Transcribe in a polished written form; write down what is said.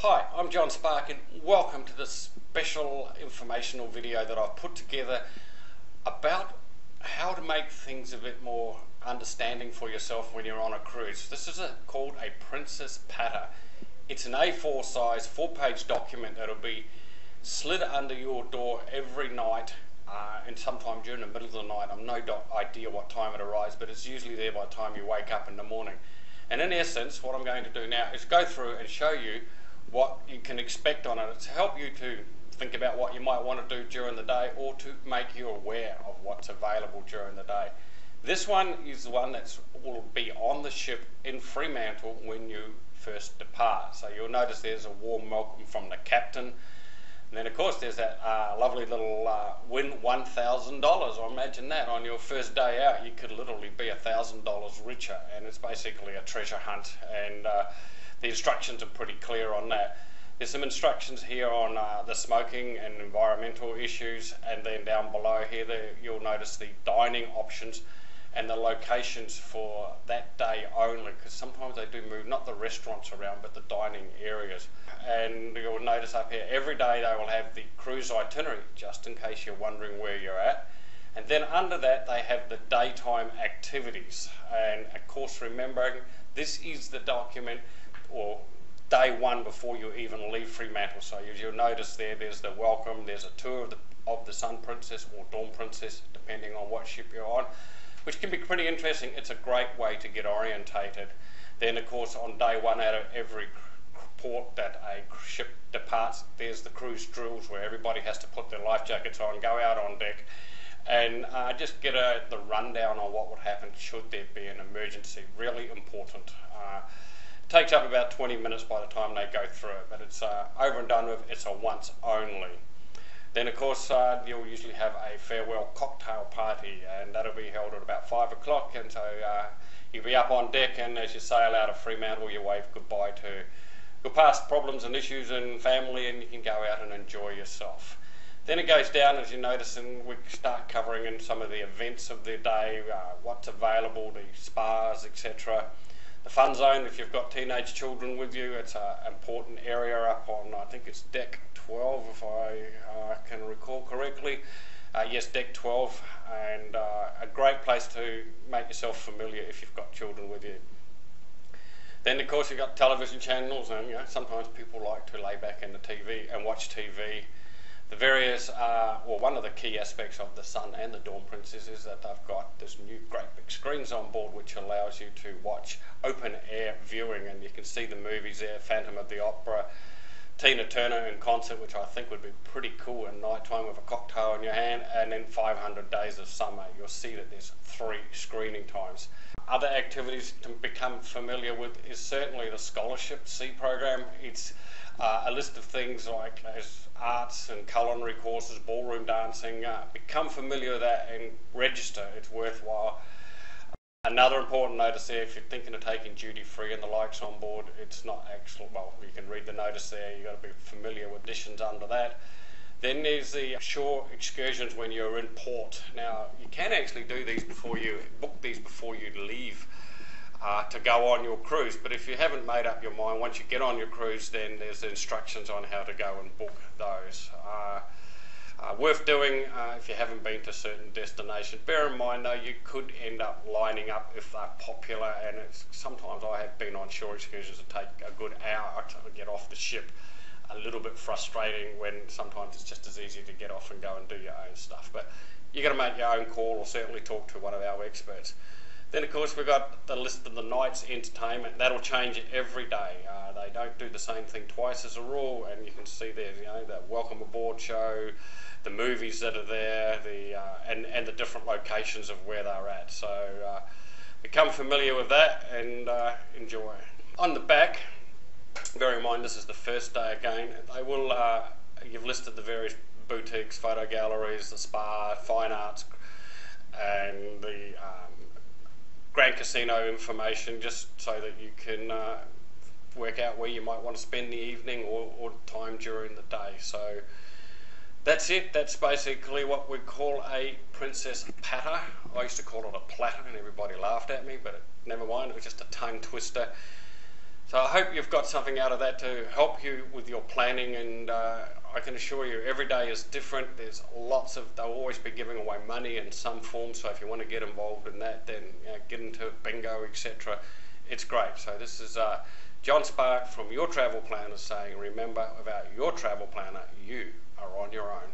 Hi, I'm John Spark and welcome to this special informational video that I've put together about how to make things a bit more understanding for yourself when you're on a cruise. This is called a Princess Patter. It's an A4 size 4-page document that'll be slid under your door every night and sometime during the middle of the night. I'm no idea what time it arrives, but it's usually there by the time you wake up in the morning. And in essence, what I'm going to do now is go through and show you what you can expect on it to help you to think about what you might want to do during the day or to make you aware of what's available during the day. This one is the one that will be on the ship in Fremantle when you first depart. So you'll notice there's a warm welcome from the captain. And then of course there's that lovely little win $1,000. Imagine that on your first day out. You could literally be $1,000 richer, and it's basically a treasure hunt, and the instructions are pretty clear on that. There's some instructions here on the smoking and environmental issues, and then down below here you'll notice the dining options and the locations for that day only, because sometimes they do move not the restaurants around but the dining areas. And you'll notice up here every day they will have the cruise itinerary, just in case you're wondering where you're at. And then under that they have the daytime activities, and of course remembering this is the document or day one before you even leave Fremantle. So as you'll notice there's the welcome, there's a tour of the Sun Princess or Dawn Princess depending on what ship you're on, which can be pretty interesting. It's a great way to get orientated. Then of course on day one out of every port that a ship departs, there's the cruise drills where everybody has to put their life jackets on, go out on deck and just get the rundown on what would happen should there be an emergency. Really important. Takes up about 20 minutes by the time they go through it, but it's over and done with. It's a once only. Then of course you'll usually have a farewell cocktail party, and that'll be held at about 5 o'clock, and so you'll be up on deck, and as you sail out of Fremantle you wave goodbye to your past problems and issues and family, and you can go out and enjoy yourself. Then it goes down, as you notice, and we start covering in some of the events of the day, what's available, the spas, etc. The fun zone, if you've got teenage children with you, it's an important area up on, I think it's deck 12 if I can recall correctly. Yes, deck 12, and a great place to make yourself familiar if you've got children with you. Then of course you've got television channels, and sometimes people like to lay back in the TV and watch TV. The various, one of the key aspects of the Sun and the Dawn Princess is that they've got this new great big screens on board which allows you to watch open air viewing, and you can see the movies there, Phantom of the Opera, Tina Turner in concert, which I think would be pretty cool at night time with a cocktail in your hand, and then 500 Days of Summer. You'll see that there's 3 screening times. Other activities to become familiar with is certainly the Scholarship C program. It's a list of things like those arts and culinary courses, ballroom dancing. Become familiar with that and register. It's worthwhile. Another important notice there, if you're thinking of taking duty free and the likes on board, it's not actual, well, you can read the notice there, you've got to be familiar with additions under that. Then there's the shore excursions when you're in port. Now you can actually do these before you book these before you leave to go on your cruise, but if you haven't made up your mind, once you get on your cruise, then there's instructions on how to go and book those. Worth doing if you haven't been to certain destinations. Bear in mind though, you could end up lining up if they're popular, and sometimes I have been on shore excursions that take a good hour to get off the ship. A little bit frustrating when sometimes it's just as easy to get off and go and do your own stuff, but you've got to make your own call or certainly talk to one of our experts. Then of course we've got the list of the night's entertainment. That'll change every day. They don't do the same thing twice as a rule, and you can see there, the welcome aboard show, the movies that are there, and the different locations of where they're at. So become familiar with that and enjoy. On the back, bear in mind this is the first day again. They will you've listed the various boutiques, photo galleries, the spa, fine arts, and the Grand Casino information, just so that you can work out where you might want to spend the evening or time during the day. So that's it. That's basically what we call a Princess Patter. I used to call it a platter and everybody laughed at me, but never mind, it was just a tongue twister. So I hope you've got something out of that to help you with your planning, and I can assure you every day is different. There's lots of, they'll always be giving away money in some form, so if you want to get involved in that, then get into bingo, etc. It's great. So this is John Spark from Your Travel Planner saying, remember, without your travel planner, you are on your own.